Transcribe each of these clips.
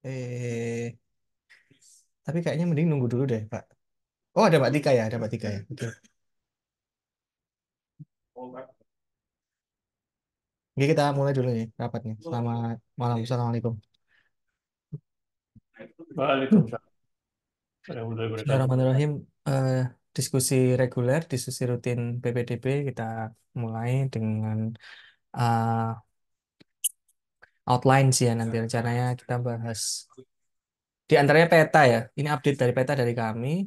Eh, tapi kayaknya mending nunggu dulu deh, Pak. Oh, ada Mbak Tika ya, ada Mbak Tika ya. Oke. Oke, kita mulai dulu nih rapatnya. Selamat malam. Assalamualaikum. Waalaikumsalam warahmatullahi wabarakatuh. Bismillahirrahmanirrahim. Eh, Diskusi reguler, diskusi rutin PPDB kita mulai dengan eh, outline sih ya nanti rencananya kita bahas di antaranya peta ya. Ini update dari peta dari kami.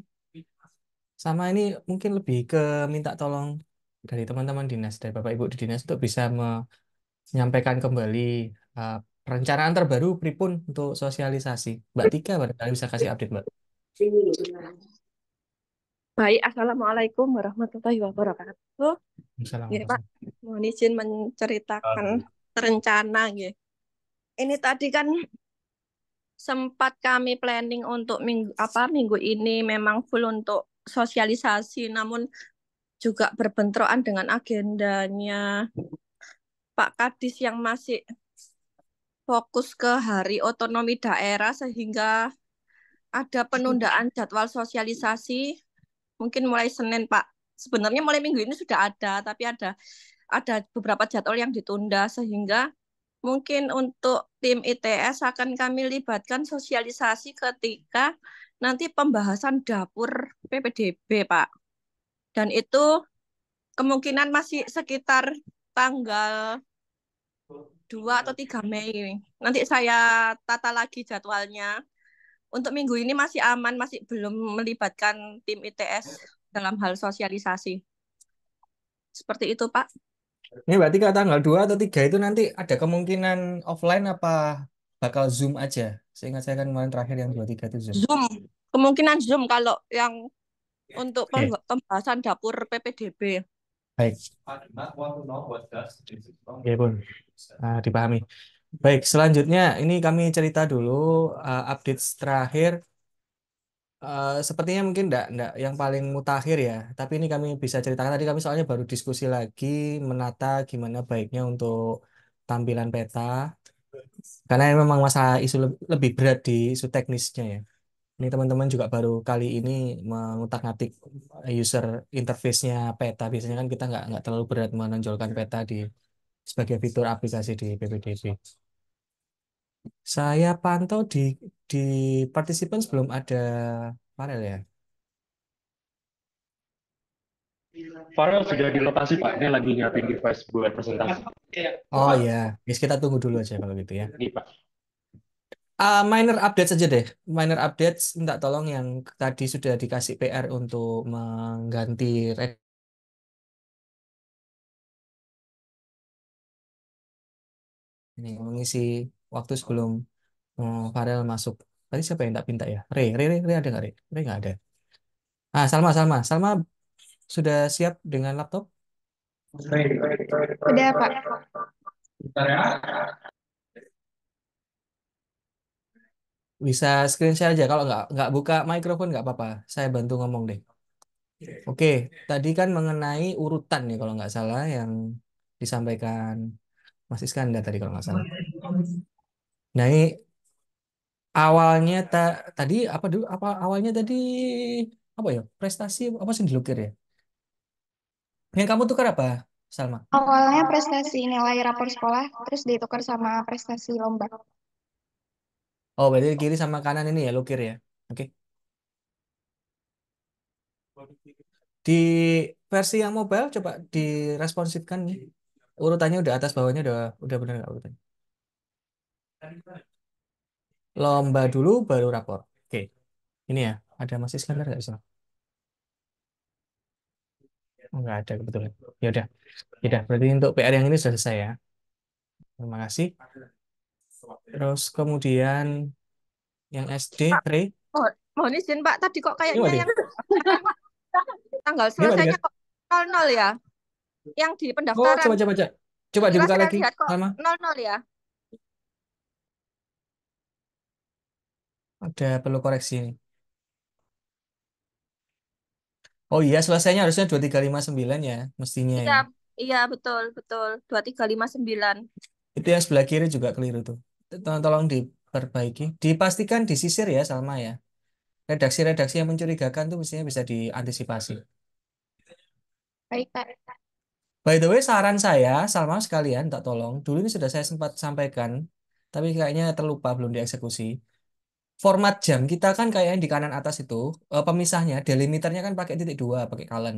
Sama ini mungkin lebih ke minta tolong dari teman-teman dinas, dari Bapak Ibu di dinas untuk bisa menyampaikan kembali eh, perencanaan terbaru Pripun untuk sosialisasi. Mbak Tika barangkali bisa kasih update, Mbak. Baik, Assalamualaikum warahmatullahi wabarakatuh. Ya, Pak, Assalamualaikum. mohon izin menceritakan rencana. Ya. Ini tadi kan sempat kami planning untuk minggu ini memang full untuk sosialisasi, namun juga berbentrokan dengan agendanya Pak Kadis yang masih fokus ke hari otonomi daerah sehingga ada penundaan jadwal sosialisasi mungkin mulai Senin, Pak. Sebenarnya mulai minggu ini sudah ada, tapi ada beberapa jadwal yang ditunda sehingga mungkin untuk tim ITS akan kami libatkan sosialisasi ketika nanti pembahasan dapur PPDB, Pak. Dan itu kemungkinan masih sekitar tanggal 2 atau 3 Mei. Nanti saya tata lagi jadwalnya. Untuk minggu ini masih aman, masih belum melibatkan tim ITS dalam hal sosialisasi. Seperti itu, Pak. Ini berarti kalau tanggal 2 atau 3 itu nanti ada kemungkinan offline apa bakal Zoom aja? Seingat saya kan kemarin terakhir yang 23 itu Zoom. Zoom. Kemungkinan Zoom kalau yang untuk Oke, pembahasan dapur PPDB. baik. Oke, Bun. Dipahami. Baik, selanjutnya ini kami cerita dulu update terakhir. Sepertinya mungkin enggak yang paling mutakhir ya, tapi ini kami bisa ceritakan tadi kami soalnya baru diskusi lagi menata gimana baiknya untuk tampilan peta karena ini memang masalah isu lebih berat di isu teknisnya ya. Ini teman-teman juga baru kali ini mengutak-ngatik user interface-nya peta. Biasanya kan kita nggak terlalu berat menonjolkan peta di sebagai fitur aplikasi di PPDB. Saya pantau di participants belum ada panel ya. Farel sudah di lokasi Pak, ini lagi nyiapin device buat presentasi. Oh ya, yes, kita tunggu dulu aja kalau gitu ya. Ini Pak. Minor update saja deh. Minor updates, minta tolong yang tadi sudah dikasih PR untuk mengganti ini mengisi waktu sebelum Farel masuk. Tadi siapa yang tak pinta ya? Re ada nggak Re? Re nggak ada. Salma sudah siap dengan laptop? Udah, Pak. Bisa screen share aja. Kalau nggak buka mikrofon nggak apa-apa. Saya bantu ngomong deh. Oke, tadi kan mengenai urutan nih kalau nggak salah yang disampaikan Mas Iskandar tadi kalau nggak salah. Nah ini awalnya tadi apa dulu? Apa awalnya tadi apa ya? Prestasi apa sih dilukir ya? Yang kamu tukar apa, Salma? Awalnya prestasi nilai rapor sekolah, terus ditukar sama prestasi lomba. Oh, berarti kiri sama kanan ini ya lukir ya. Oke. Di versi yang mobile coba diresponsifkan nih. Urutannya udah atas bawahnya udah benar nggak urutannya? Lomba dulu baru rapor. Oke. Ini ya, ada Mas Iskandar nggak bisa? Oh, nggak ada kebetulan. Ya udah. Berarti untuk PR yang ini sudah selesai ya. Terima kasih. Terus kemudian yang SD, Pak, Ray. mohon izin, Pak. Tadi kok Ini kayaknya Mbak Tika. yang tanggal Ini Mbak Tika. selesainya kok 00 ya? Yang di Oh, pendaftaran. coba. Coba Inilah dibuka saya lagi, lihat kok Salma. 00 ya. Ada perlu koreksi ini. Oh iya, selesainya harusnya 2359 ya, mestinya Iya, ya. iya betul, betul. 2359. Itu yang sebelah kiri juga keliru tuh. Tolong perbaiki. Dipastikan disisir ya Salma ya. Redaksi-redaksi yang mencurigakan tuh mestinya bisa diantisipasi. Baik, Kak. By the way, saran saya, Salma sekalian, tak tolong. Dulu ini sudah saya sempat sampaikan, tapi kayaknya terlupa, belum dieksekusi. Format jam kita kan kayak yang di kanan atas itu, pemisahnya, delimiternya kan pakai titik dua, pakai kalen.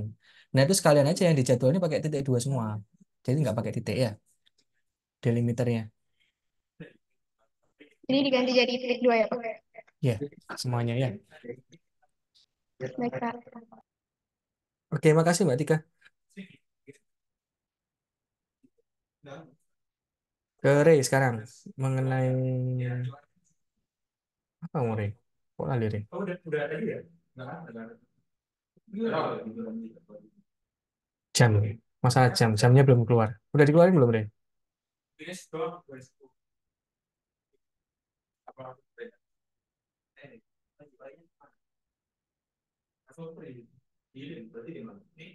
Nah itu sekalian aja yang di jadwalnya pakai titik dua semua. Jadi nggak pakai titik ya, delimiternya. Jadi diganti jadi titik dua ya, Pak? Ya, semuanya ya. Baik, Kak. Oke, makasih Mbak Tika. Ke Ray sekarang, mengenai apa mau Ray? Kok lali Ray? Jam, masalah jam, jamnya belum keluar. Udah dikeluarin belum Ray?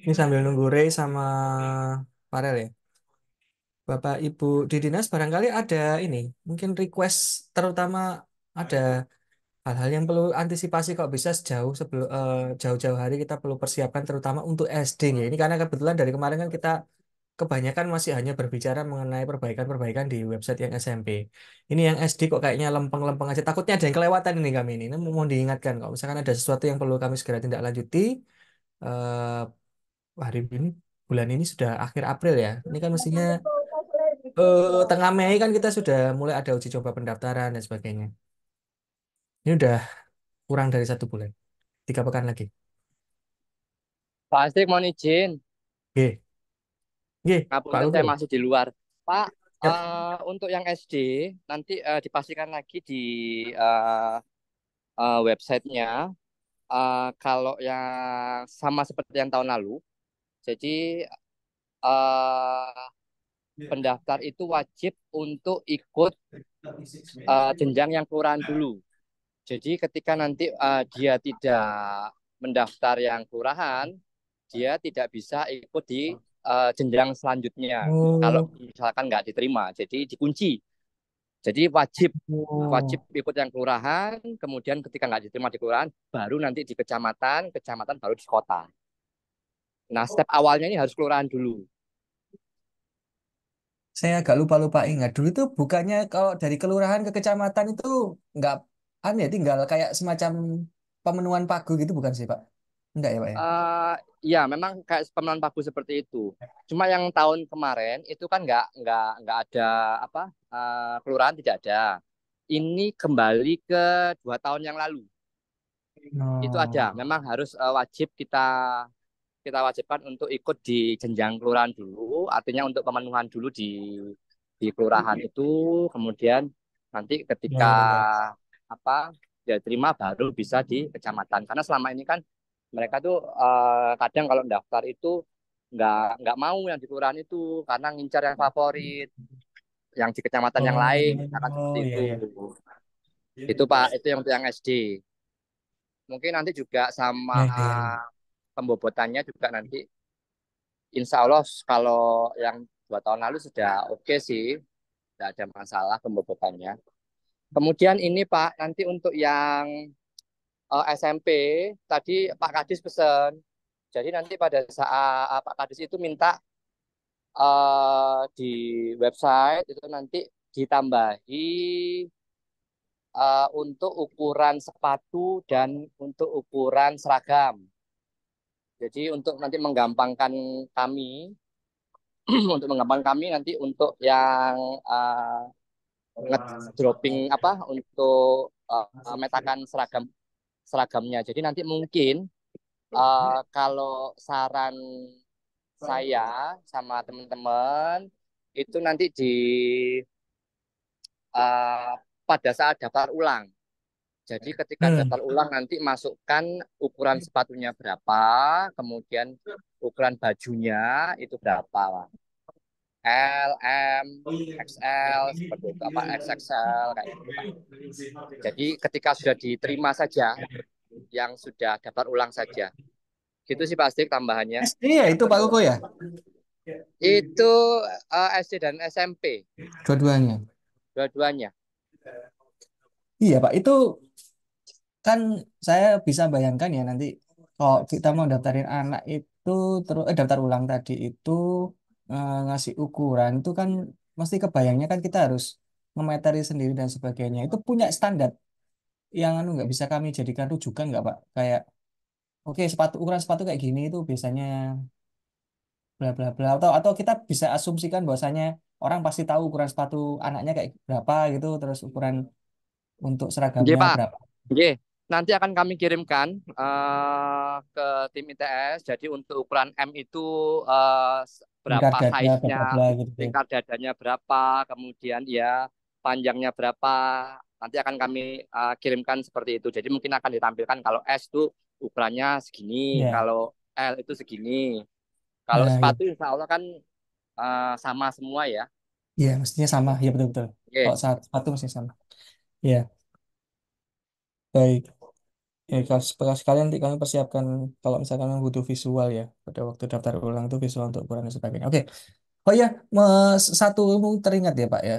Ini sambil nunggu Ray sama Farel ya. Bapak Ibu di dinas barangkali ada ini, mungkin request terutama ada hal-hal yang perlu antisipasi kalau bisa sejauh sebelum jauh-jauh hari kita perlu persiapkan terutama untuk SD ya. Ini karena kebetulan dari kemarin kan kita kebanyakan masih hanya berbicara mengenai perbaikan-perbaikan di website yang SMP. Ini yang SD kok kayaknya lempeng-lempeng aja. Takutnya ada yang kelewatan ini kami ini. Ini mohon diingatkan kalau misalkan ada sesuatu yang perlu kami segera tindak lanjuti eh, hari ini bulan ini sudah akhir April ya. Ini kan mestinya tengah Mei kan kita sudah mulai ada uji coba pendaftaran dan sebagainya. Ini udah kurang dari 1 bulan, 3 pekan lagi. Pak Astrik mohon izin, Oke, oke, Pak ngapunten saya Koko. masih di luar. Pak, Yap. untuk yang SD nanti dipastikan lagi di eh, websitenya. Kalau yang sama seperti yang tahun lalu, jadi eh, pendaftar itu wajib untuk ikut jenjang yang kelurahan dulu. Jadi ketika nanti dia tidak mendaftar yang kelurahan, dia tidak bisa ikut di jenjang selanjutnya. Kalau Oh, misalkan nggak diterima, jadi dikunci. Jadi wajib wajib oh. ikut yang kelurahan, kemudian ketika nggak diterima di kelurahan, baru nanti di kecamatan, kecamatan baru di kota. Nah, step awalnya ini harus kelurahan dulu. Saya agak lupa-lupa ingat. Dulu itu bukannya kalau dari kelurahan ke kecamatan itu nggak aneh, tinggal kayak semacam pemenuhan pagu gitu bukan sih Pak? Enggak ya Pak ya? eh ya, memang kayak pemenuhan pagu seperti itu. Cuma yang tahun kemarin itu kan nggak ada apa kelurahan tidak ada. Ini kembali ke 2 tahun yang lalu. Itu ada. Oh. Memang harus wajib kita wajibkan untuk ikut di jenjang kelurahan dulu. Artinya untuk pemenuhan dulu di kelurahan itu. Kemudian nanti Ya, ketika ya, ya. apa dia terima baru bisa di kecamatan. Karena selama ini kan mereka tuh kadang kalau daftar itu nggak mau yang di kelurahan itu karena ngincar yang favorit, yang di kecamatan yang lain, misalkan seperti Oh, itu. ya, ya. Itu Pak, itu yang untuk yang SD. Mungkin nanti juga sama Ya, ya, ya. pembobotannya juga nanti insya Allah kalau yang 2 tahun lalu sudah oke sih, tidak ada masalah pembobotannya. Kemudian ini Pak, nanti untuk yang SMP tadi Pak Kadis pesan. Jadi nanti pada saat Pak Kadis itu minta di website itu nanti ditambahi untuk ukuran sepatu dan untuk ukuran seragam. Jadi untuk nanti menggampangkan kami, untuk menggampangkan kami nanti untuk yang dropping apa untuk metakan seragamnya. Jadi nanti mungkin kalau saran saya sama teman-teman itu nanti uh, pada saat daftar ulang. Jadi ketika Hmm. daftar ulang nanti masukkan ukuran sepatunya berapa, kemudian ukuran bajunya itu berapa. L, M, XL, seperti itu, apa XXL, kayak gitu, Pak. Jadi ketika sudah diterima saja, yang sudah daftar ulang saja. Gitu sih pasti tambahannya. SD ya itu Pak Koko ya? Itu SD dan SMP, Dua-duanya. dua-duanya. Iya Pak, itu kan saya bisa bayangkan ya nanti kalau kita mau daftarin anak itu terus daftar ulang tadi itu ngasih ukuran itu kan mesti kebayangnya kan kita harus ngemeteri sendiri dan sebagainya. Itu punya standar yang anu nggak bisa kami jadikan rujukan nggak Pak? Kayak oke sepatu ukuran sepatu kayak gini itu biasanya bla bla bla atau kita bisa asumsikan bahwasanya orang pasti tahu ukuran sepatu anaknya kayak berapa gitu terus ukuran untuk Oke, seragamnya Pak. berapa. Oke, nanti akan kami kirimkan ke tim ITS. Jadi untuk ukuran M itu Lingkar berapa dada bla size-nya, bla bla gitu. lingkar dadanya berapa, kemudian ya panjangnya berapa. Nanti akan kami kirimkan seperti itu. Jadi mungkin akan ditampilkan kalau S itu ukurannya segini, Ya, kalau L itu segini. Kalau nah ya, sepatu insya Allah kan sama semua ya. ya mestinya sama ya betul betul. Oke, Kalau saat sepatu mesti sama. Ya, baik. Ya, kalau sekalian nanti kami persiapkan kalau misalkan memang butuh visual ya pada waktu daftar ulang itu visual untuk ukuran dan sebagainya. Oke. Oh iya, satu teringat ya Pak ya.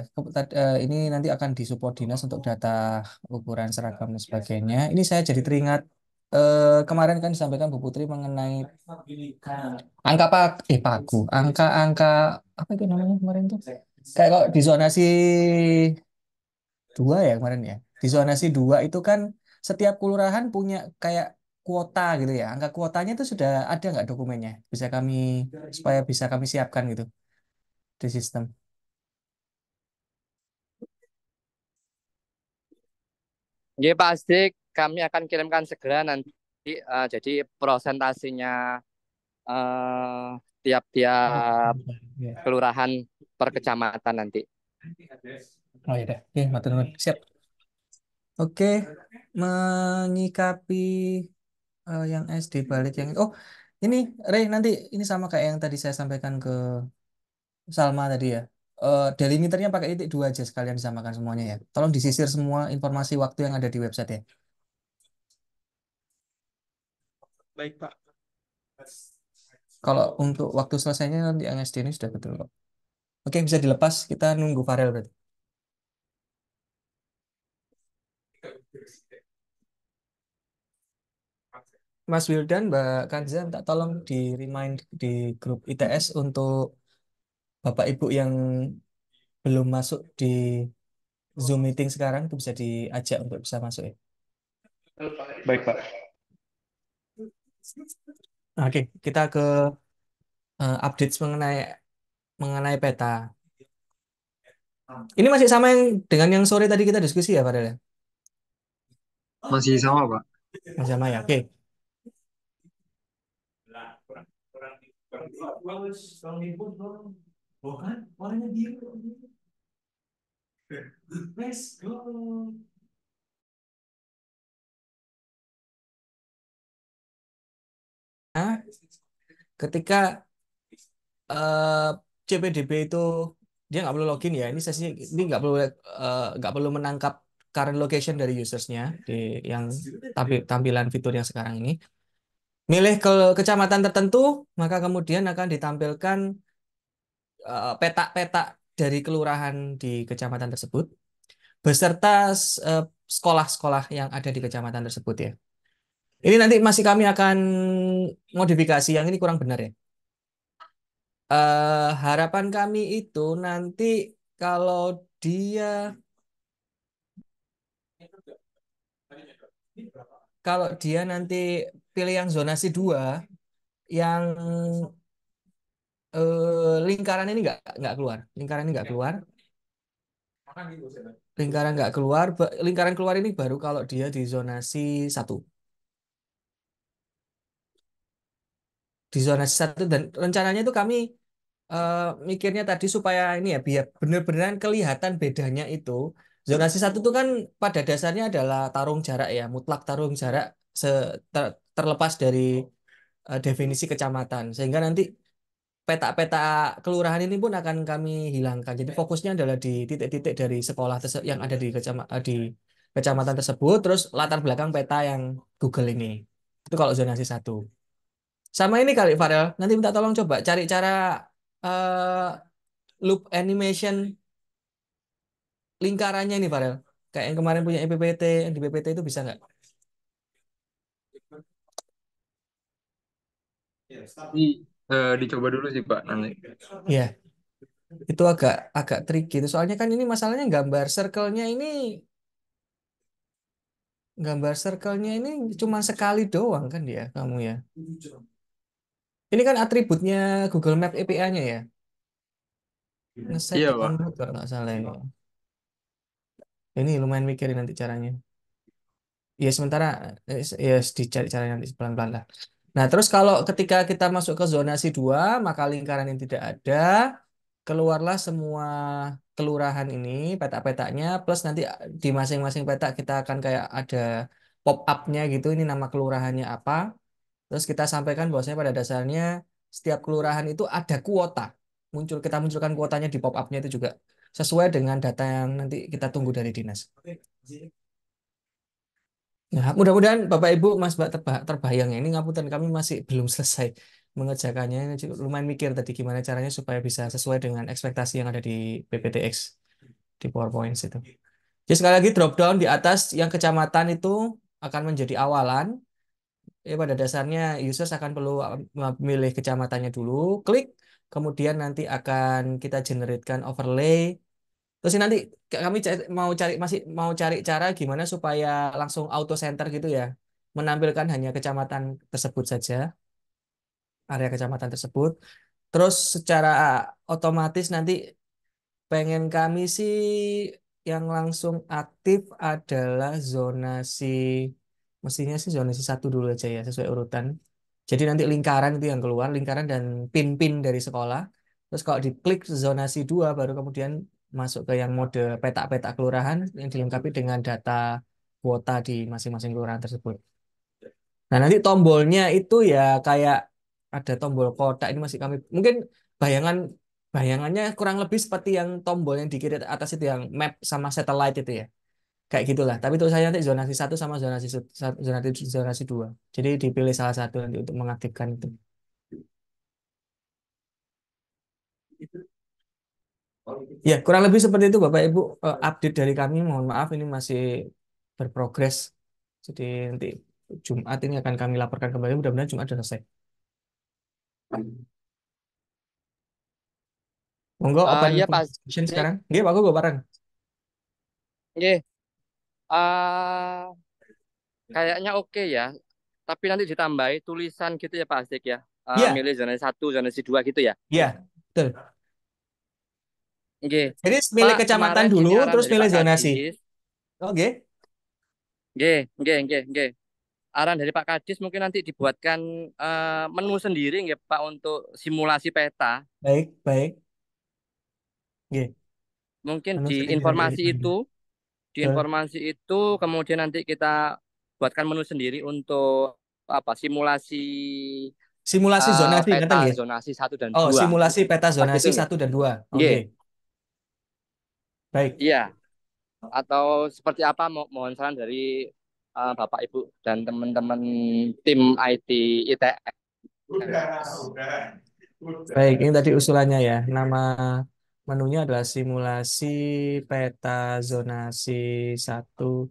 Ini nanti akan disupport dinas untuk data ukuran seragam dan sebagainya. Ini saya jadi teringat kemarin kan disampaikan Bu Putri mengenai angka pagu, angka-angka apa itu namanya kemarin tuh? Kayak kalau di zonasi 2 ya kemarin ya. Di zonasi 2 itu kan setiap kelurahan punya kayak kuota gitu ya. Angka kuotanya itu sudah ada nggak dokumennya? Bisa kami supaya bisa kami siapkan gitu di sistem. oke Pak Asdik, kami akan kirimkan segera nanti. Jadi prosentasenya eh, tiap-tiap Ya. kelurahan per kecamatan nanti. Oh ya deh. Oke, matur nuwun. Siap. Oke, menyikapi yang SD balik yang oh ini Rey nanti ini sama kayak yang tadi saya sampaikan ke Salma tadi ya. Delimiternya pakai titik dua aja sekalian disamakan semuanya ya. Tolong disisir semua informasi waktu yang ada di website ya. Baik, Pak. Kalau untuk waktu selesainya nanti yang SD ini sudah betul kok. Oke, bisa dilepas. Kita nunggu Farel berarti. Mas Wildan, Mbak Kanza, minta tolong di remind di grup ITS untuk Bapak Ibu yang belum masuk di Zoom meeting sekarang itu bisa diajak untuk bisa masuk ya. Baik, Pak. Nah, oke, kita ke update mengenai mengenai peta. Ini masih sama yang dengan yang sore tadi kita diskusi ya, Padahal ya? Masih sama, Pak. Masih sama ya. Oke. Nah, ketika eh, CPDB itu dia nggak perlu login ya. Ini sesi ini nggak perlu menangkap current location dari usersnya di yang tampilan fitur yang sekarang ini. Milih ke kecamatan tertentu, maka kemudian akan ditampilkan peta-peta dari kelurahan di kecamatan tersebut beserta eh, sekolah-sekolah yang ada di kecamatan tersebut ya. Ini nanti masih kami akan modifikasi yang ini kurang benar ya. Harapan kami itu nanti kalau dia kalau dia nanti pilih yang zonasi 2 yang lingkaran ini nggak keluar. Lingkaran ini nggak keluar. Lingkaran keluar ini baru kalau dia di zonasi 1. Di zonasi 1 dan rencananya itu kami eh, mikirnya tadi supaya ini ya biar benar-benar kelihatan bedanya itu. Zonasi 1 itu kan pada dasarnya adalah tarung jarak ya, mutlak tarung jarak terlepas dari definisi kecamatan. Sehingga nanti peta-peta kelurahan ini pun akan kami hilangkan. Jadi fokusnya adalah di titik-titik dari sekolah yang ada di kecamatan tersebut, terus latar belakang peta yang Google ini. Itu kalau zonasi 1. Sama ini kali Farel, nanti minta tolong coba cari cara eh, loop animation lingkarannya ini Farel. kayak yang kemarin punya PPT, yang di PPT itu bisa nggak? Ini dicoba dulu sih Pak nanti. Ya, itu agak agak tricky itu. Soalnya kan ini masalahnya gambar circle-nya ini cuma sekali doang kan dia kamu ya. Ini kan atributnya Google Map API-nya ya. Ngeset Iya Pak. download kalau nggak salah ini. Ini lumayan mikirin nanti caranya. Ya sementara ya dicari caranya nanti pelan-pelan lah. Nah, terus kalau ketika kita masuk ke zonasi 2, maka lingkaran yang tidak ada, keluarlah semua kelurahan ini, peta-petanya, plus nanti di masing-masing peta kita akan kayak ada pop-up-nya gitu, ini nama kelurahannya apa. Terus kita sampaikan bahwasanya pada dasarnya setiap kelurahan itu ada kuota. Kita munculkan kuotanya di pop-up-nya itu juga sesuai dengan data yang nanti kita tunggu dari dinas. Nah, mudah-mudahan Bapak Ibu Mas Mbak terbayang ya. Ini ngapunten kami masih belum selesai mengerjakannya. Ini lumayan mikir tadi gimana caranya supaya bisa sesuai dengan ekspektasi yang ada di PPTX di PowerPoint itu. Jadi sekali lagi drop down di atas yang kecamatan itu akan menjadi awalan. Pada dasarnya users akan perlu memilih kecamatannya dulu, klik, kemudian nanti akan kita generatekan overlay. Terus ini nanti kami masih mau cari cara gimana supaya langsung auto center gitu ya, menampilkan hanya kecamatan tersebut saja, area kecamatan tersebut. Terus secara otomatis nanti pengen kami sih yang langsung aktif adalah zonasi, mestinya sih zonasi 1 dulu aja ya sesuai urutan. Jadi nanti lingkaran itu yang keluar, lingkaran dan pin-pin dari sekolah. Terus kalau diklik zonasi 2 baru kemudian masuk ke yang mode peta-peta kelurahan yang dilengkapi dengan data kuota di masing-masing kelurahan tersebut. Nah, nanti tombolnya itu ya kayak ada tombol kotak ini masih kami mungkin bayangan bayangannya kurang lebih seperti yang tombol yang di kiri atas itu yang map sama satellite itu ya. Kayak gitulah. Tapi tulisannya nanti zonasi 1 sama zonasi 2. Jadi dipilih salah satu nanti untuk mengaktifkan itu. Ya, kurang lebih seperti itu Bapak Ibu. Update dari kami mohon maaf ini masih berprogres. Jadi nanti Jumat ini akan kami laporkan kembali mudah-mudahan Jumat sudah selesai. Monggo open Iya for Pak discussion Dik. sekarang. Nggih, Pak Gue bareng. Nggih. Ah, kayaknya oke ya. Tapi nanti ditambahi tulisan gitu ya Pak Asdik ya. Iya, Milih zonasi 1, zonasi 2 gitu ya. iya, betul. Nggih. Jadi milih Pak, kecamatan kemarin dulu, ini arahan terus dari milih Pak zonasi. Kadis. Oke, Nggih, nggih, nggih, nggih. Arahan dari Pak Kadis mungkin nanti dibuatkan menu sendiri nggih Pak untuk simulasi peta. baik, baik. Oke, Mungkin menu sendiri nanti ditambahin. di Betul. informasi itu kemudian nanti kita buatkan menu sendiri untuk apa simulasi Simulasi zonasi, peta ngeten nggih. zonasi 1 dan Oh, 2. simulasi peta Pas gitu zonasi nggih. 1 dan 2. Oke, Nggih. baik. Iya, atau seperti apa mohon saran dari Bapak Ibu dan teman-teman tim IT ITS. Baik, ini tadi usulannya ya. Nama menunya adalah simulasi peta zonasi 1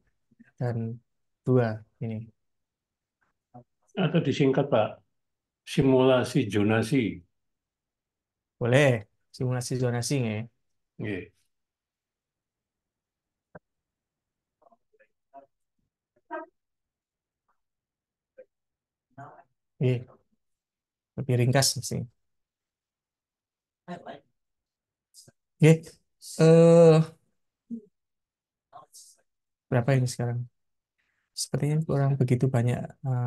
dan 2 ini. Atau disingkat Pak, simulasi zonasi. Boleh, simulasi zonasi nggih. Nggih. Nggih, lebih ringkas sih. Oke, berapa ini sekarang? Sepertinya kurang begitu banyak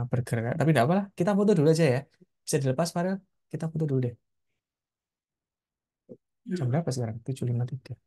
bergerak. Tapi tidak apa-lah, kita foto dulu aja ya. Bisa dilepas, Farel. Kita foto dulu deh. Jam berapa sekarang? 7.53.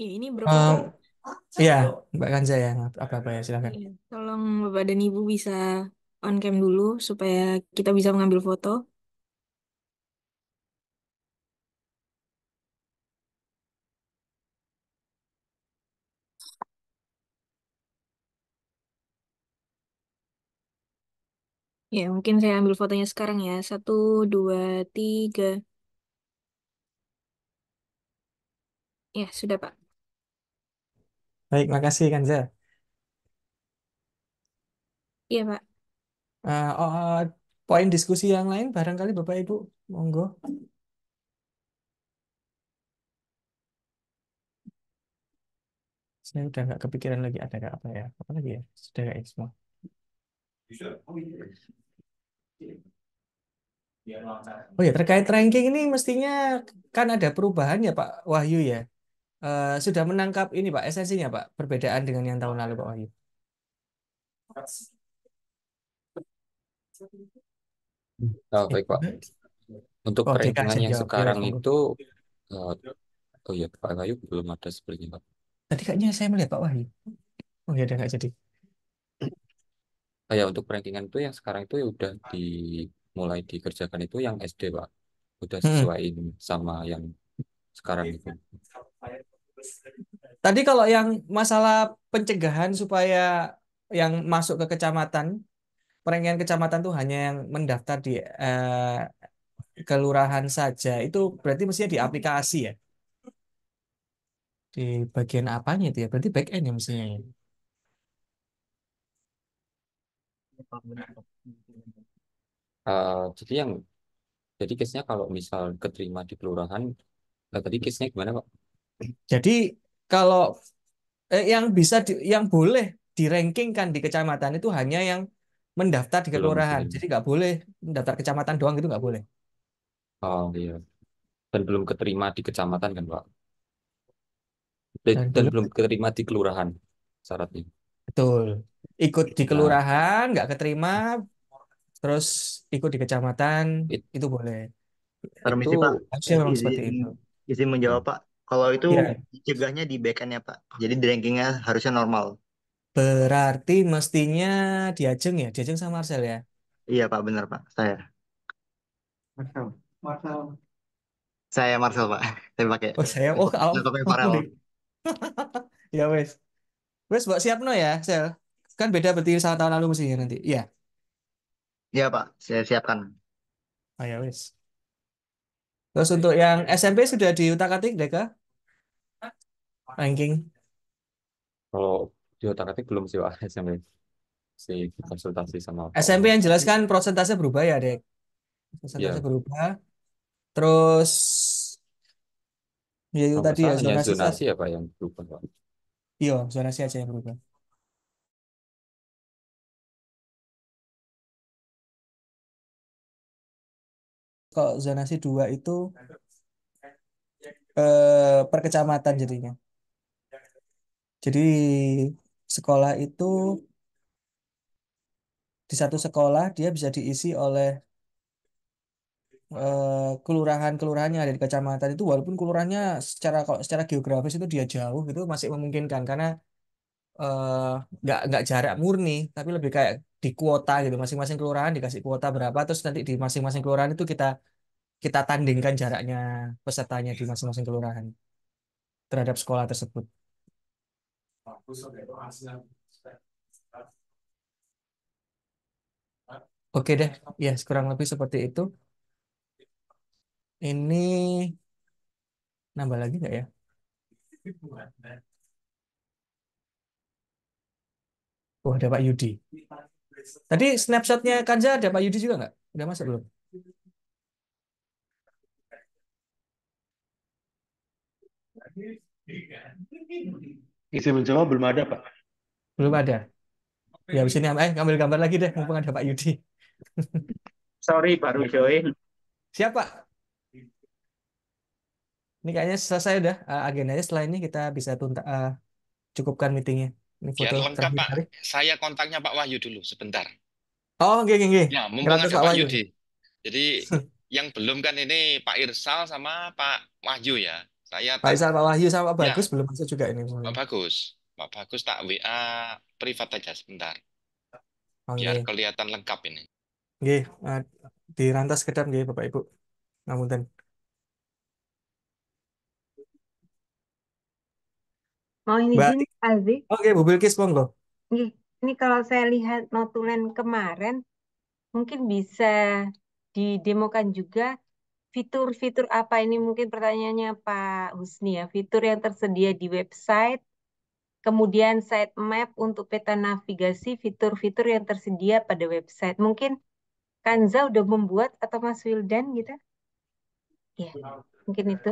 Ya, ini Eh, berfoto. iya, Mbak Kanza ya, apa-apa ya, silakan. Iya, tolong Bapak dan Ibu bisa on cam dulu supaya kita bisa mengambil foto. Ya, mungkin saya ambil fotonya sekarang ya. Satu, dua, tiga. Ya, sudah Pak. Baik, makasih Kanza. Iya Pak. Poin diskusi yang lain barangkali Bapak Ibu, monggo. Saya udah nggak kepikiran lagi ada nggak apa ya, apa lagi ya, sudah kayak semua. Oh ya, terkait ranking ini mestinya kan ada perubahan ya Pak Wahyu ya. Sudah menangkap ini Pak, esensinya Pak, perbedaan dengan yang tahun lalu Pak Wahyu. Oh, baik, Pak. Untuk Oh, DK perankingan aja yang jawab. Ya, wes, sekarang monggo. itu, eh, oh ya, Pak Bayu belum ada sepertinya, Pak. Tadi kayaknya saya melihat Pak Wahyu. Oh ya, udah nggak jadi. Ya, untuk perankingan itu yang sekarang itu ya udah dimulai dikerjakan itu yang SD, Pak. Udah Hmm. sesuaiin sama yang sekarang itu. Tadi kalau yang masalah pencegahan supaya yang masuk ke kecamatan, perenggian kecamatan tuh hanya yang mendaftar di kelurahan saja. Itu berarti mestinya di aplikasi ya. Di bagian apanya itu ya? Berarti back end ya mestinya ya. Jadi jadi case-nya kalau misal keterima di kelurahan, tadi case-nya gimana, Pak? Jadi kalau yang bisa yang boleh dirankingkan di kecamatan itu hanya yang mendaftar di Belum kelurahan. keterima. Jadi nggak boleh mendaftar kecamatan doang itu nggak boleh. Oh iya. Dan belum keterima di kecamatan kan, Pak? Dan Dan belum belum keterima di kelurahan syaratnya. betul. Ikut di Nah, kelurahan nggak keterima, terus ikut di kecamatan it- itu boleh. itu Permisi Pak, Harusnya memang seperti izin itu. izin menjawab Pak. Kalau itu Ya, dicegahnya di backend ya Pak. Jadi di rankingnya harusnya normal. berarti mestinya Diajeng ya, Diajeng sama Marcel ya. Iya Pak, benar Pak. Marcel. Marcel. Saya Marcel Pak. Saya pakai Kalau laptopnya aku Farel. deh. Ya wes, wes buat siap no ya, Sel. Kan beda berarti sama tahun lalu mestinya nanti. Iya. Iya Pak, saya siapkan. Oh ya wes. Terus untuk yang SMP sudah diutak-atik deh kah? Ranking. kalau di otak-atik belum sih, Pak. Sampai si konsultasi sama Pak SMP Wahyu. yang jelas kan prosentase berubah ya, Dek. Prosentase Ya, berubah. Terus ya itu kalau nggak tadi ya salah hanya zonasi zonasi ya, Pak, yang berubah, Pak. iya, zonasi aja yang berubah. Kalau zonasi 2 itu per kecamatan jadinya. Jadi sekolah itu di satu sekolah dia bisa diisi oleh kelurahan-kelurahan yang ada di kecamatan itu walaupun kelurahannya kalau secara geografis itu dia jauh itu masih memungkinkan karena eh, nggak jarak murni tapi lebih kayak di kuota gitu masing-masing kelurahan dikasih kuota berapa terus nanti di masing-masing kelurahan itu kita kita tandingkan jaraknya pesertanya di masing-masing kelurahan terhadap sekolah tersebut. Oke deh, ya kurang lebih seperti itu. Ini nambah lagi nggak ya? Oh, ada Pak Yudi. Tadi snapshotnya Kanja ada Pak Yudi juga nggak? Udah masuk belum? Isi menjawab belum ada, Pak. Belum ada. Ya, habis ini ngambil gambar lagi deh, mumpung ada Pak Yudi. Sorry, baru join. Siapa? Ini kayaknya selesai udah agendanya. Setelah ini kita bisa cukupkan meetingnya. Ini Biar foto lengkap, terakhir Pak. kali. Saya kontaknya Pak Wahyu dulu sebentar. Oh, nggih, nggih, nggih. Ya, mumpung Gratis ada Pak Pak Wahyu. Yudi. Jadi yang belum kan ini Pak Irsal sama Pak Wahyu ya. Saya Pak tak Isal, Pak Wahyu sama Pak ya Bagus belum masuk juga ini Pak semuanya. Bagus, Pak Bagus tak WA privat aja sebentar, biar Oke, kelihatan lengkap ini. oke, dirantas kedap nggih Bapak Ibu. Ngapunten. Mau Mbak, izin, Aldi? oke Bu Bilkis monggo. Nggih, ini kalau saya lihat notulen kemarin, mungkin bisa didemokan juga fitur-fitur apa ini mungkin pertanyaannya Pak Husni ya, fitur yang tersedia di website, kemudian sitemap untuk peta navigasi, fitur-fitur yang tersedia pada website. Mungkin Kanza udah membuat atau Mas Wildan gitu? Ya, mungkin itu.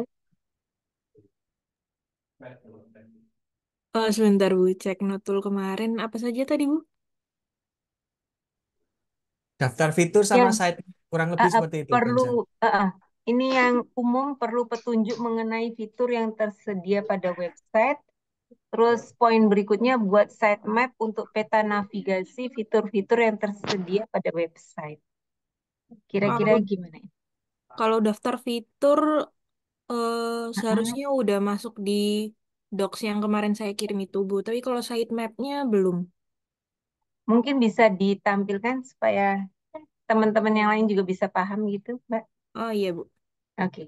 Sebentar Bu, cek notul kemarin apa saja tadi Bu? Daftar fitur sama Yang site kurang lebih seperti itu perlu, Kanza. ini yang umum perlu petunjuk mengenai fitur yang tersedia pada website. Terus poin berikutnya buat sitemap untuk peta navigasi fitur-fitur yang tersedia pada website. Kira-kira Kalau gimana? kalau daftar fitur seharusnya udah masuk di docs yang kemarin saya kirim itu Bu. Tapi kalau sitemapnya belum. Mungkin bisa ditampilkan supaya teman-teman yang lain juga bisa paham gitu, Mbak. Oh iya Bu. Oke.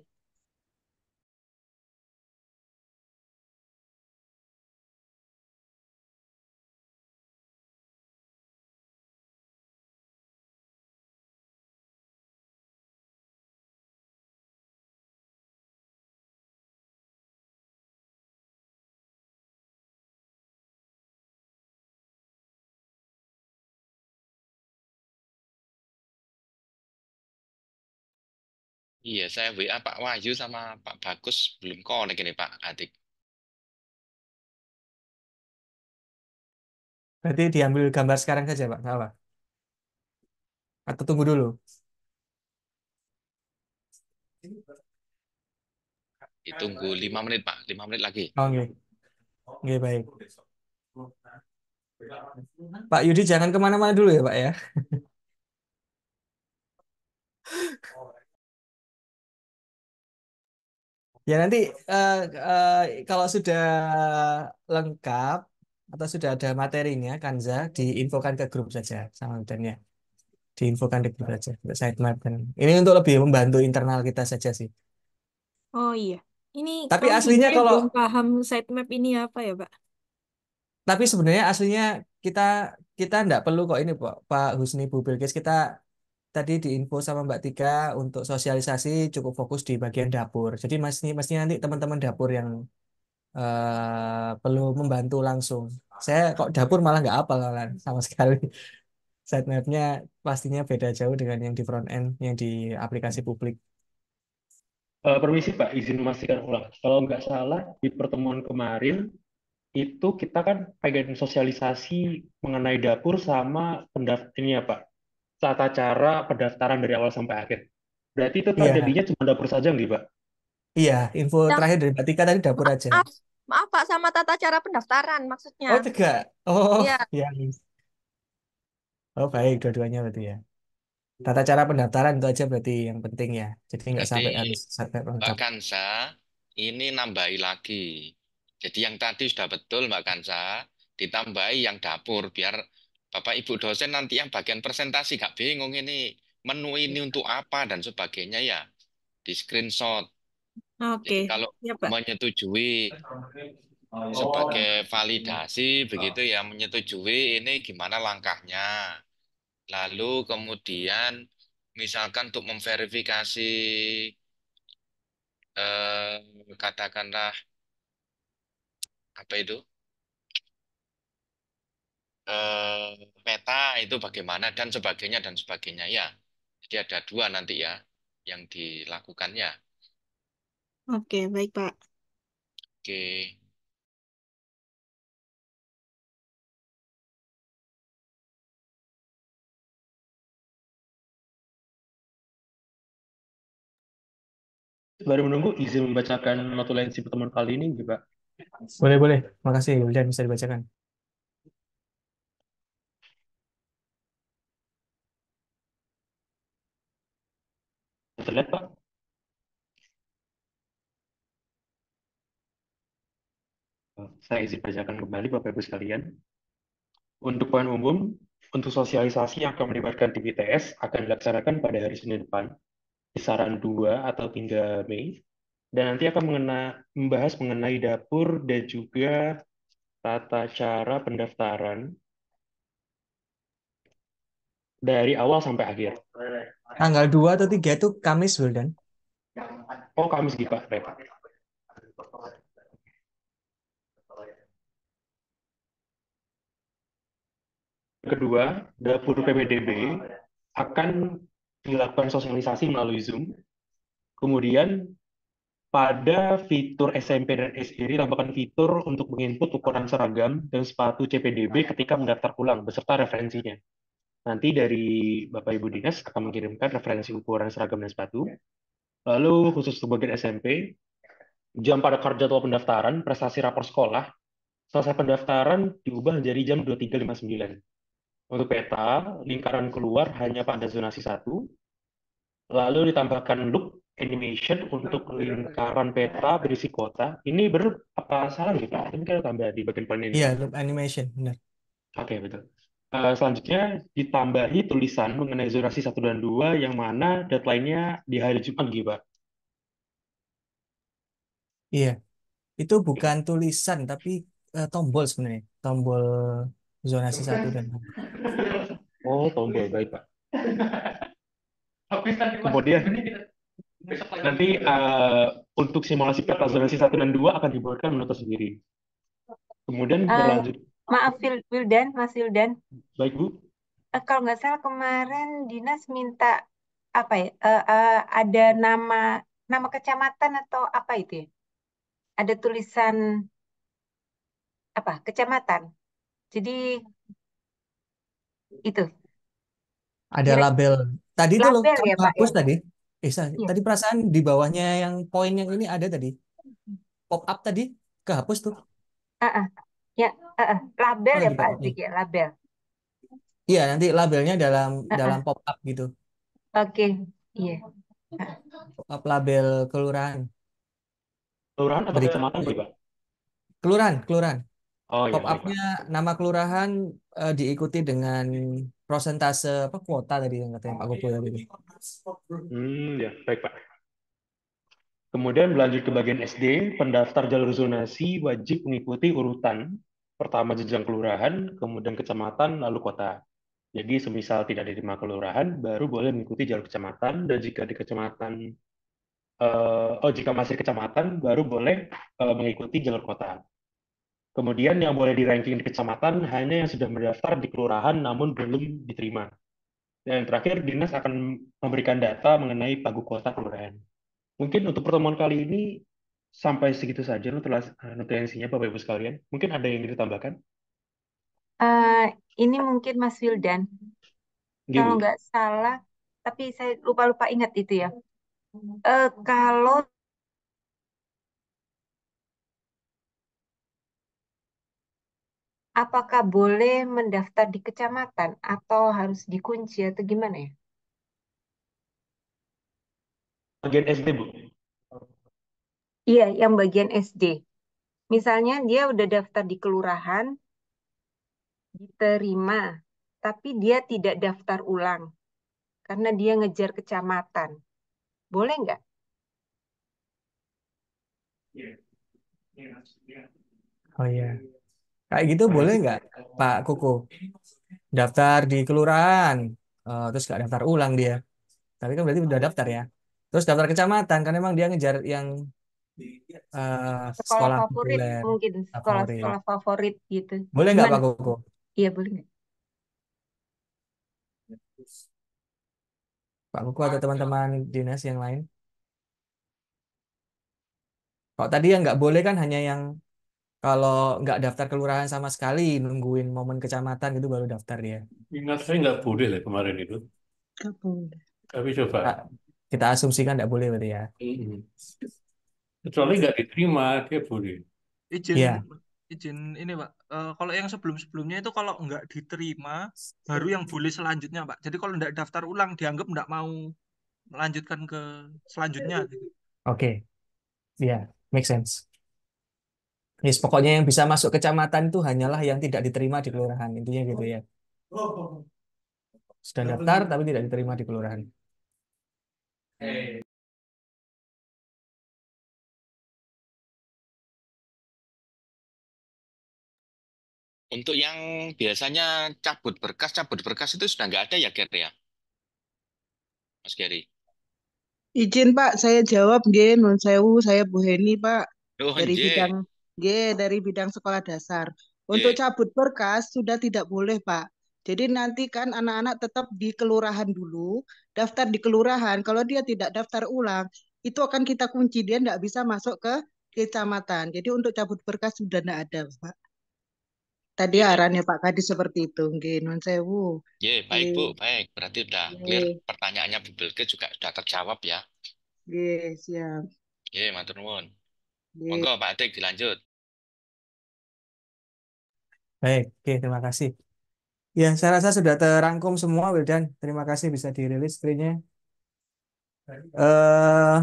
Iya, saya WA Pak Wahyu sama Pak Bagus belum connect ini Pak Adik. Berarti diambil gambar sekarang saja Pak, nggak apa? Atau tunggu dulu? Ditunggu 5 menit Pak, 5 menit lagi. Oke, oke baik. Pak Yudi jangan kemana-mana dulu ya Pak ya. Ya nanti eh, eh, kalau sudah lengkap atau sudah ada materinya, Kanza diinfokan ke grup saja sama dan ya. Diinfokan di grup saja untuk sitemap dan ini untuk lebih membantu internal kita saja sih. Oh iya. Ini Tapi kami aslinya sebenarnya kalau belum paham sitemap ini apa ya Pak? tapi sebenarnya aslinya kita kita enggak perlu kok ini Pak Husni Bu Bilkis kita tadi diinfo sama Mbak Tika untuk sosialisasi cukup fokus di bagian dapur. Jadi mestinya nanti teman-teman dapur yang perlu membantu langsung. Saya kok dapur malah nggak hafal malah sama sekali. Sitemapnya pastinya beda jauh dengan yang di front end, yang di aplikasi publik. Permisi Pak, izin memastikan ulang. Kalau nggak salah, di pertemuan kemarin, itu kita kan pengen sosialisasi mengenai dapur sama ini ya Pak, tata cara pendaftaran dari awal sampai akhir. Berarti itu Iya, terjadinya cuma dapur saja nggih Pak? iya. Info Yang terakhir dari Mbak Tika tadi dapur aja. maaf, maaf Pak sama tata cara pendaftaran maksudnya. Oh, tiga. Oh, Iya, ya. Oh, baik. Dua-duanya berarti ya. Tata cara pendaftaran itu aja berarti yang penting ya. Jadi nggak Berarti sampai harus sampai Mbak lengkap. Kansa ini nambahi lagi. Jadi yang tadi sudah betul Mbak Kansa, ditambahi yang dapur biar Bapak Ibu dosen nanti yang bagian presentasi gak bingung ini menu ini untuk apa dan sebagainya ya di screenshot. Oke, Jadi kalau ya Pak. menyetujui sebagai validasi begitu ya menyetujui ini gimana langkahnya. Lalu kemudian misalkan untuk memverifikasi katakanlah apa itu peta itu bagaimana dan sebagainya ya. Jadi ada dua nanti ya yang dilakukannya. Oke, baik Pak. Oke. Baru menunggu izin membacakan notulensi pertemuan kali ini nggih Pak. Boleh, boleh. Makasih, Wildan. Bisa dibacakan. Terlihat Pak? Saya izin bacakan kembali Bapak Ibu sekalian. Untuk poin umum, untuk sosialisasi yang akan melibatkan tim ITS akan dilaksanakan pada hari Senin depan, kisaran 2 atau 3 Mei, dan nanti akan membahas mengenai dapur dan juga tata cara pendaftaran dari awal sampai akhir. Tanggal 2 atau 3 itu Kamis, Wildan. Oh, Kamis gitu, Pak. Baik, Pak. Kedua, dapur PPDB akan dilakukan sosialisasi melalui Zoom. Kemudian pada fitur SMP dan SD ditambahkan fitur untuk menginput ukuran seragam dan sepatu CPDB ketika mendaftar ulang beserta referensinya. Nanti dari Bapak Ibu Dinas akan mengirimkan referensi ukuran seragam dan sepatu. Lalu khusus untuk bagian SMP, jam pada jadwal pendaftaran, prestasi rapor sekolah, selesai pendaftaran diubah menjadi jam 23.59. Untuk peta, lingkaran keluar hanya pada zonasi 1, lalu ditambahkan loop animation untuk lingkaran peta berisi kota. Ini apa salah nih Pak? Ini kita tambah di bagian paling ini. Iya, loop animation, benar. Oke, betul. Selanjutnya ditambahi tulisan mengenai zonasi 1 dan 2 yang mana deadline-nya di hari Jumat gitu, Pak. Iya, itu bukan tulisan tapi tombol sebenarnya. Tombol zonasi 1 dan 2. Oh, tombol. Baik, Pak. Kemudian nanti untuk simulasi peta zonasi 1 dan 2 akan dibuatkan menu tersendiri. Kemudian berlanjut. Maaf, Wildan, Mas Wildan. Baik, Bu. Kalau nggak salah kemarin Dinas minta apa ya? Ada nama kecamatan atau apa itu ya? Ada tulisan apa? Kecamatan. Jadi itu. Ada label. Tadi itu loh, Label kamu ya, Pak hapus ya? tadi. Iya. Tadi perasaan di bawahnya yang poin yang ini ada tadi. Pop up tadi, kehapus tuh. Ya, label Mana ya di Pak pop upnya? Azik ya, label. Iya, nanti labelnya dalam pop up gitu. Oke, iya. Pop up label kelurahan. Kelurahan atau Berikut kecamatan sih, Pak? kelurahan. Oh iya, Pop baik, up-nya Pak. nama kelurahan diikuti dengan prosentase apa kuota tadi yang katanya Pak Koko tadi. Ya, baik, Pak. Kemudian berlanjut ke bagian SD, pendaftar jalur zonasi wajib mengikuti urutan. Pertama jenjang kelurahan, kemudian kecamatan, lalu kota. Jadi semisal tidak diterima kelurahan, baru boleh mengikuti jalur kecamatan, dan jika di kecamatan, jika masih kecamatan, baru boleh mengikuti jalur kota. Kemudian yang boleh di ranking di kecamatan hanya yang sudah mendaftar di kelurahan namun belum diterima. Dan yang terakhir, dinas akan memberikan data mengenai pagu kota kelurahan. Mungkin untuk pertemuan kali ini sampai segitu saja notulensinya Bapak Ibu sekalian. Mungkin ada yang ditambahkan? Ini mungkin Mas Wildan. Nggih, Kalau Bu. nggak salah, tapi saya lupa ingat itu ya. Kalau apakah boleh mendaftar di kecamatan atau harus dikunci atau gimana ya? Bagian SD, Bu. Iya, yang bagian SD. Misalnya dia udah daftar di kelurahan, diterima, tapi dia tidak daftar ulang karena dia ngejar kecamatan. Boleh nggak? Oh iya. Kayak gitu boleh nggak Pak Koko? Daftar di kelurahan, terus nggak daftar ulang dia. Tapi kan berarti udah daftar ya. Terus daftar kecamatan, kan emang dia ngejar yang Sekolah sekolah favorit populer, mungkin, favorit. sekolah favorit gitu. Boleh nggak Gimana? Pak Koko? Iya, boleh nggak? Pak Koko atau teman-teman dinas yang lain? Kalau tadi yang nggak boleh kan hanya yang kalau nggak daftar kelurahan sama sekali, nungguin momen kecamatan gitu baru daftar dia. Ingat saya nggak boleh lah kemarin itu. Nggak boleh. Tapi coba. Kita asumsikan nggak boleh berarti ya. Kecuali nggak diterima, dia boleh. Izin ini Pak. Kalau yang sebelum-sebelumnya itu kalau nggak diterima, baru yang boleh selanjutnya Pak. Jadi kalau nggak daftar ulang, dianggap nggak mau melanjutkan ke selanjutnya. Gitu. Oke. Iya, make sense. Yes, pokoknya yang bisa masuk kecamatan itu hanyalah yang tidak diterima di kelurahan. Intinya gitu ya. Sudah daftar tapi tidak diterima di kelurahan. Untuk yang biasanya cabut berkas itu sudah nggak ada ya, Ger ya, Mas Geri? Izin Pak, saya jawab nggih, nun sewu, saya Bu Heni Pak, Oh, dari bidang nje, nggih, dari bidang sekolah dasar. Untuk nje. cabut berkas sudah tidak boleh Pak. Jadi nanti kan anak-anak tetap di kelurahan dulu, daftar di kelurahan. Kalau dia tidak daftar ulang, itu akan kita kunci, dia tidak bisa masuk ke kecamatan. Jadi untuk cabut berkas sudah tidak ada Pak. Tadi Ye, arahannya Pak Kadis seperti itu, nggih, nun sewu. baik Bu, Nggih, baik. Berarti udah clear nggih, pertanyaannya Bu Bilge juga sudah terjawab ya. nggih, siap. Matur nuwun. Nggih. Monggo Pak Atik dilanjut. Baik, oke, terima kasih. Ya, saya rasa sudah terangkum semua, Wildan. Terima kasih bisa dirilis screen-nya. Eh,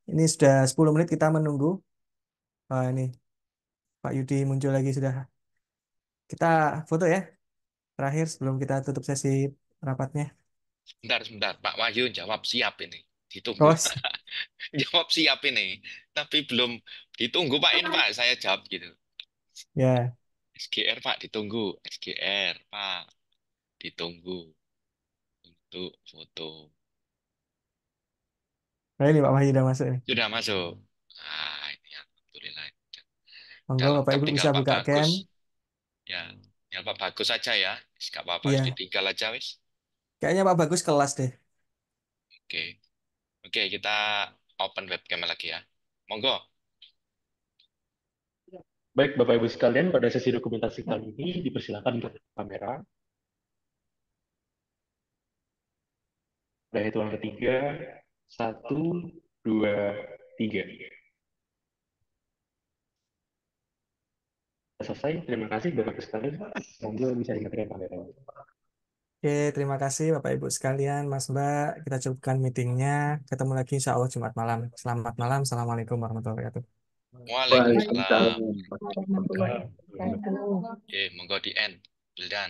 ini sudah 10 menit kita menunggu. Ini Pak Yudi muncul lagi sudah. Kita foto ya, terakhir sebelum kita tutup sesi rapatnya. Sebentar, Pak Wahyu jawab siap ini. Ditunggu. Oh, Jawab siap ini. Tapi belum ditunggu Pak ini Pak, saya jawab gitu. ya. SGR Pak ditunggu. SGR Pak ditunggu untuk foto. Nah, ini Pak Wahyu udah masuk nih. Sudah masuk. Ah, ini alhamdulillah. Monggo Udah Bapak lengkap, Ibu tinggal bisa Pak buka cam. Bagus. Ya, tinggal Pak Bagus aja ya. Gak apa-apa, Iya, ditinggal aja wis. kayaknya Pak Bagus kelas deh. Oke. Oke, kita open webcam lagi ya. Monggo. Baik, Bapak Ibu sekalian, pada sesi dokumentasi kali ini dipersilakan untuk kamera. Udah hitungan ketiga, 1, 2, 3. Selesai, terima kasih Bapak Ibu sekalian. Monggo bisa dimatiin kamera. Oke, terima kasih Bapak Ibu sekalian, Mas Mbak. Kita cukupkan meetingnya. Ketemu lagi insya Allah Jumat malam. Selamat malam. Assalamualaikum warahmatullahi wabarakatuh. Waalaikumsalam. Warahmatullahi wabarakatuh. Monggo di end. Bildan.